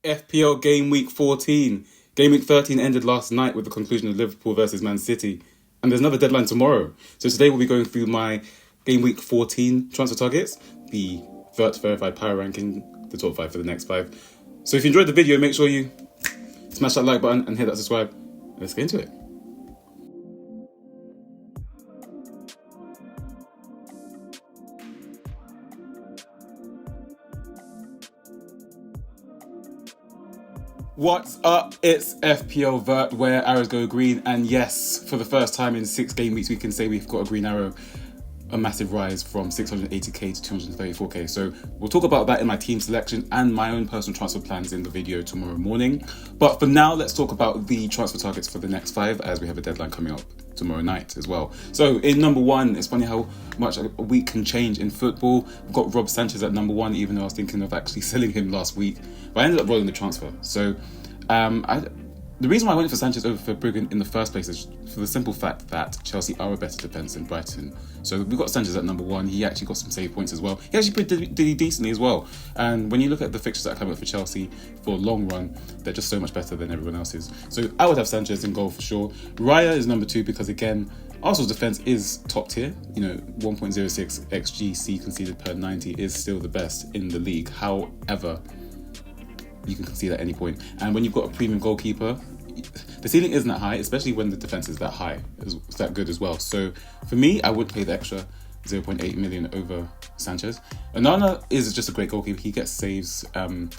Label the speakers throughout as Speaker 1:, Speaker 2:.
Speaker 1: FPL game week 14. Game week 13 ended last night with the conclusion of Liverpool versus Man City. And there's another deadline tomorrow. So today we'll be going through my game week 14 transfer targets, the verified power ranking, the top 5 for the next 5. So if you enjoyed the video, make sure you smash that like button and hit that subscribe. Let's get into it. What's up? It's FPL Vert, where arrows go green, and yes, for the first time in 6 game weeks, we can say we've got a green arrow, a massive rise from 680k to 234k. So we'll talk about that in my team selection and my own personal transfer plans in the video tomorrow morning. But for now, let's talk about the transfer targets for the next 5, as we have a deadline coming up tomorrow night as well. So in number 1, it's funny how much a week can change in football. We've got Rob Sanchez at number 1, even though I was thinking of actually selling him last week, but I ended up rolling the transfer. So the reason why I went for Sanchez over for Bruggen in the first place is for the simple fact that Chelsea are a better defence than Brighton. So we've got Sanchez at number 1. He actually got some save points as well. He actually did decently as well. And when you look at the fixtures that are coming up for Chelsea for a long run, they're just so much better than everyone else's. So I would have Sanchez in goal for sure. Raya is number 2 because, again, Arsenal's defence is top tier. 1.06 XGC conceded per 90 is still the best in the league. However, you can concede at any point. And when you've got a premium goalkeeper, the ceiling isn't that high, especially when the defence is that high, it's that good as well. So for me, I would pay the extra 0.8 million over Sanchez. Onana is just a great goalkeeper. He gets saves, and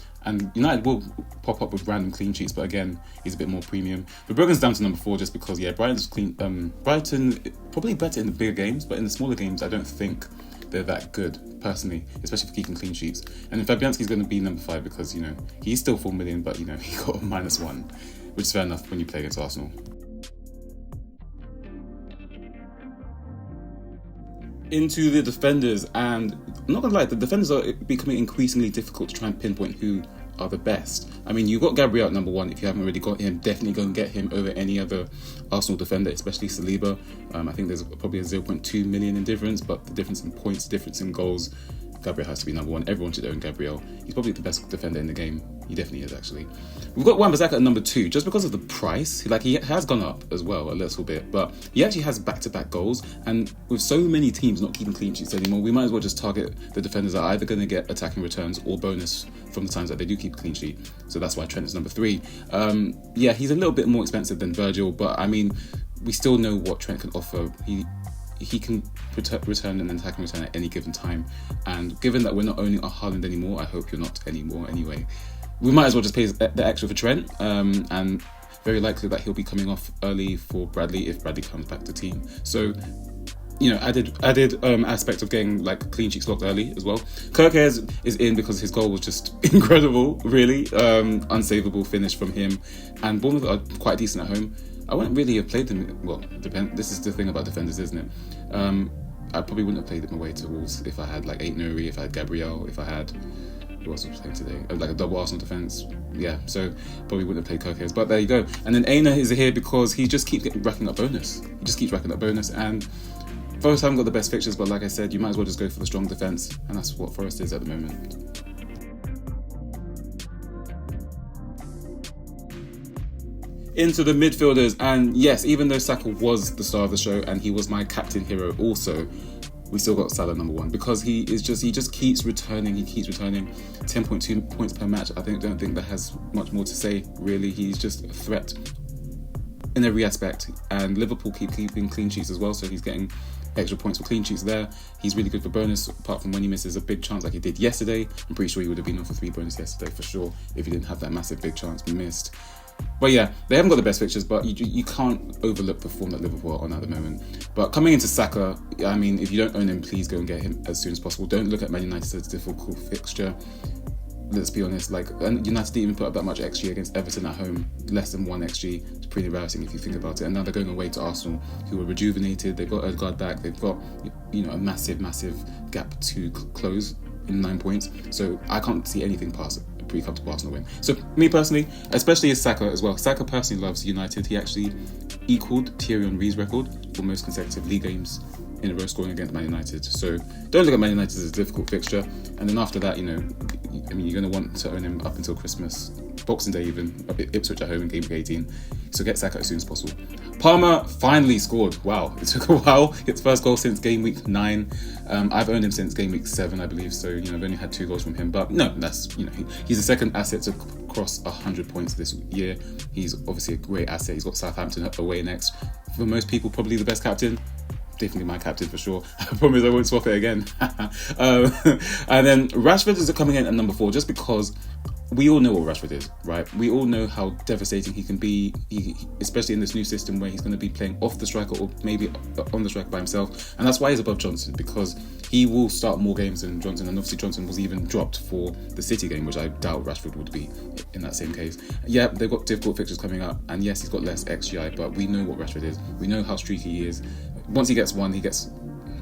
Speaker 1: United will pop up with random clean sheets, but again, he's a bit more premium. But Bruggen's down to number 4 just because, Brighton's clean. Brighton probably better in the bigger games, but in the smaller games, I don't think they're that good, personally, especially for keeping clean sheets. And then Fabianski's going to be number 5 because, he's still 4 million, but, he got a -1, which is fair enough when you play against Arsenal. Into the defenders, and I'm not going to lie, the defenders are becoming increasingly difficult to try and pinpoint who are the best. I mean, you've got Gabriel at number 1. If you haven't already got him, definitely go and get him over any other Arsenal defender, especially Saliba. I think there's probably a 0.2 million in difference, but the difference in points, difference in goals, Gabriel has to be number 1. Everyone should own Gabriel. He's probably the best defender in the game. He definitely is, actually. We've got SAKA at number 2, just because of the price. He has gone up as well a little bit, but he actually has back-to-back goals. And with so many teams not keeping clean sheets anymore, we might as well just target the defenders that are either going to get attacking returns or bonus from the times that they do keep a clean sheet. So that's why Trent is number 3. He's a little bit more expensive than Virgil, but I mean, we still know what Trent can offer. He can return an attacking return at any given time. And given that we're not owning a Haaland anymore, I hope you're not anymore anyway, we might as well just pay the extra for Trent. And very likely that he'll be coming off early for Bradley if Bradley comes back to team. So, added aspect of getting clean sheets locked early as well. Kirkez is in because his goal was just incredible, really. Unsavable finish from him. And Bournemouth are quite decent at home. I wouldn't really have played them. Well, this is the thing about defenders, isn't it? I probably wouldn't have played them away to Wolves if I had Ait Nouri, if I had Gabriel, if I had, who else was playing today? A double Arsenal defence. Yeah, so probably wouldn't have played Kirkez. But there you go. And then Aina is here because he just keeps racking up bonus. And Forest haven't got the best fixtures, but like I said, you might as well just go for the strong defence, and that's what Forest is at the moment. Into the midfielders, and yes, even though Saka was the star of the show and he was my captain hero also, we still got Salah number 1 because he just keeps returning. He keeps returning. 10.2 points per match. Don't think that has much more to say, really. He's just a threat in every aspect, and Liverpool keep keeping clean sheets as well, so he's getting extra points for clean sheets there. He's really good for bonus, apart from when he misses a big chance like he did yesterday. I'm pretty sure he would have been on for 3 bonus yesterday for sure if he didn't have that massive big chance missed. But yeah, they haven't got the best fixtures, but you can't overlook the form that Liverpool are on at the moment. But coming into Saka, I mean, if you don't own him, please go and get him as soon as possible. Don't look at Man United as a difficult fixture. Let's be honest, and United didn't even put up that much XG against Everton at home, less than 1 XG. It's pretty embarrassing if you think about it. And now they're going away to Arsenal, who are rejuvenated. They've got Odegaard back. They've got, a massive gap to close in 9 points. So I can't see anything past a pretty comfortable Arsenal win. So me personally, especially as Saka as well. Saka personally loves United. He actually equaled Thierry Henry's record for most consecutive league games in a row scoring against Man United. So don't look at Man United as a difficult fixture. And then after that, you're going to want to own him up until Christmas, Boxing Day even, Ipswich at home in game week 18. So get Saka as soon as possible. Palmer finally scored. Wow, it took a while. His first goal since game week 9. I've owned him since game week 7, I believe. So, I've only had 2 goals from him. But no, that's, he's the second asset to cross 100 points this year. He's obviously a great asset. He's got Southampton away next. For most people, probably the best captain. Definitely my captain for sure. I promise I won't swap it again. And then Rashford is coming in at number 4 just because we all know what Rashford is, right? We all know how devastating he can be, especially in this new system where he's going to be playing off the striker or maybe on the striker by himself. And that's why he's above Johnson, because he will start more games than Johnson. And obviously Johnson was even dropped for the City game, which I doubt Rashford would be in that same case. Yeah, they've got difficult fixtures coming up. And yes, he's got less XGI, but we know what Rashford is. We know how streaky he is. Once he gets one, he gets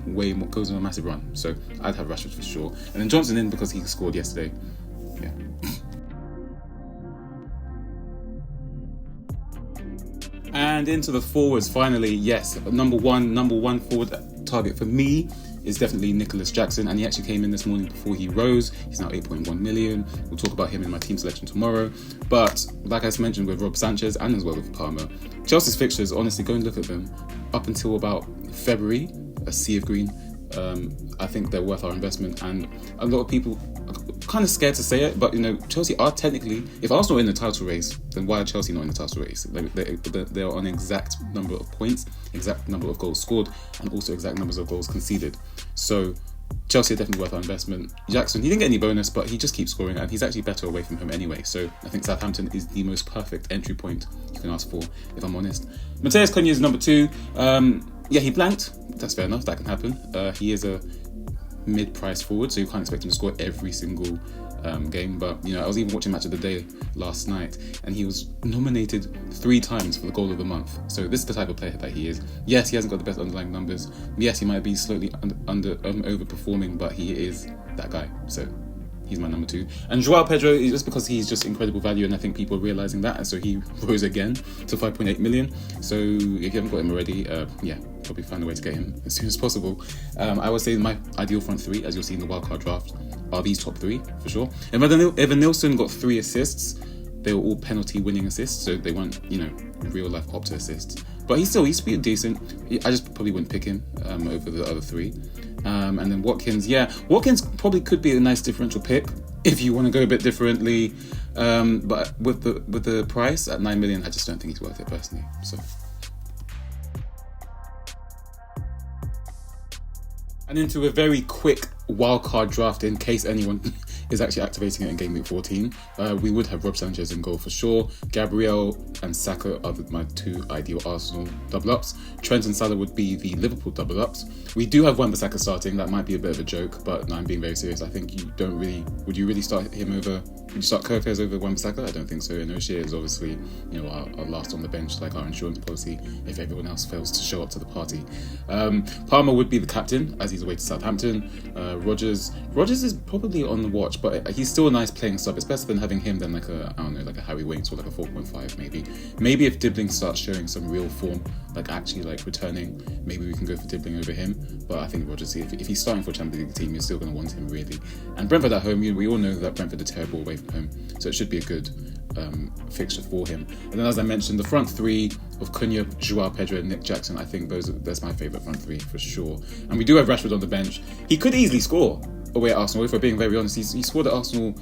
Speaker 1: way more, goes on a massive run. So I'd have Rashford for sure. And then Johnson in because he scored yesterday. Yeah. And into the forwards, finally, yes. Number one forward target for me is definitely Nicholas Jackson, and he actually came in this morning before he rose. He's now 8.1 million. We'll talk about him in my team selection tomorrow. But like I mentioned with Rob Sanchez and as well with Palmer, Chelsea's fixtures, honestly, go and look at them. Up until about February, a sea of green. I think they're worth our investment, and a lot of people are kind of scared to say it, but Chelsea are technically, if Arsenal are in the title race, then why are Chelsea not in the title race? They're on an exact number of points, exact number of goals scored, and also exact numbers of goals conceded. So Chelsea are definitely worth our investment. Jackson, he didn't get any bonus, but he just keeps scoring, and he's actually better away from home anyway. So I think Southampton is the most perfect entry point you can ask for, if I'm honest. Mateus Cunha is number 2. Yeah, he blanked. That's fair enough. That can happen. He is a mid-price forward, so you can't expect him to score every single game. But I was even watching Match of the Day last night, and he was nominated 3 times for the goal of the month. So this is the type of player that he is. Yes, he hasn't got the best underlying numbers. Yes, he might be slightly overperforming, but he is that guy. So he's my number 2. And Joao Pedro, just because he's just incredible value, and I think people are realising that, and so he rose again to 5.8 million. So if you haven't got him already, probably find a way to get him as soon as possible. I would say my ideal front 3, as you'll see in the wildcard draft, are these top 3 for sure. And Evan Nilsson got 3 assists. They were all penalty winning assists, so they weren't, real life Opta assists. But he's pretty decent. I just probably wouldn't pick him over the other 3. And then Watkins, Watkins probably could be a nice differential pick if you want to go a bit differently. But with the price at 9 million, I just don't think he's worth it personally. So. And into a very quick wildcard draft in case anyone is actually activating it in game week 14. We would have Rob Sanchez in goal for sure. Gabriel and Saka are my 2 ideal Arsenal double-ups. Trent and Salah would be the Liverpool double-ups. We do have Wan-Bissaka starting. That might be a bit of a joke, but no, I'm being very serious. I think would you really start him over, would you start Kirkers over Wan-Bissaka? I don't think so. And O'Shea is obviously, our last on the bench, like our insurance policy, if everyone else fails to show up to the party. Palmer would be the captain, as he's away to Southampton. Rodgers is probably on the watch, but he's still a nice playing sub. It's better than having him than like a Harry Winks or like a 4.5 maybe. Maybe if Dibbling starts showing some real form, like actually like returning, maybe we can go for Dibbling over him. But I think Rodgers, if he's starting for a Champions League team, you're still going to want him really. And Brentford at home, we all know that Brentford are terrible away from home, so it should be a good fixture for him. And then as I mentioned, the front 3 of Cunha, Joao Pedro and Nick Jackson, I think that's my favourite front 3 for sure. And we do have Rashford on the bench. He could easily score away at Arsenal, if we're being very honest. He scored at Arsenal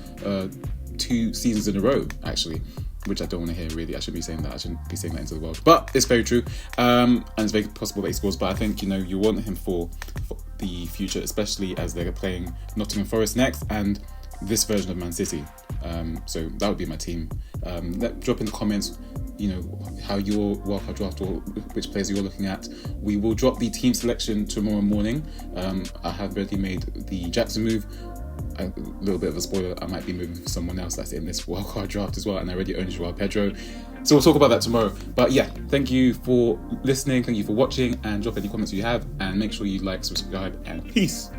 Speaker 1: 2 seasons in a row, actually, which I don't want to hear really. I shouldn't be saying that. I shouldn't be saying that into the world. But it's very true. And it's very possible that he scores. But I think, you want him for the future, especially as they're playing Nottingham Forest next and this version of Man City. So that would be my team. Drop in the comments, how your wildcard draft or which players you're looking at. We will drop the team selection tomorrow morning. I have already made the Jackson move. A little bit of a spoiler, I might be moving for someone else that's in this wildcard draft as well, and I already own Joao Pedro. So we'll talk about that tomorrow. But yeah, thank you for listening, thank you for watching, and drop any comments you have, and make sure you like, subscribe, and peace.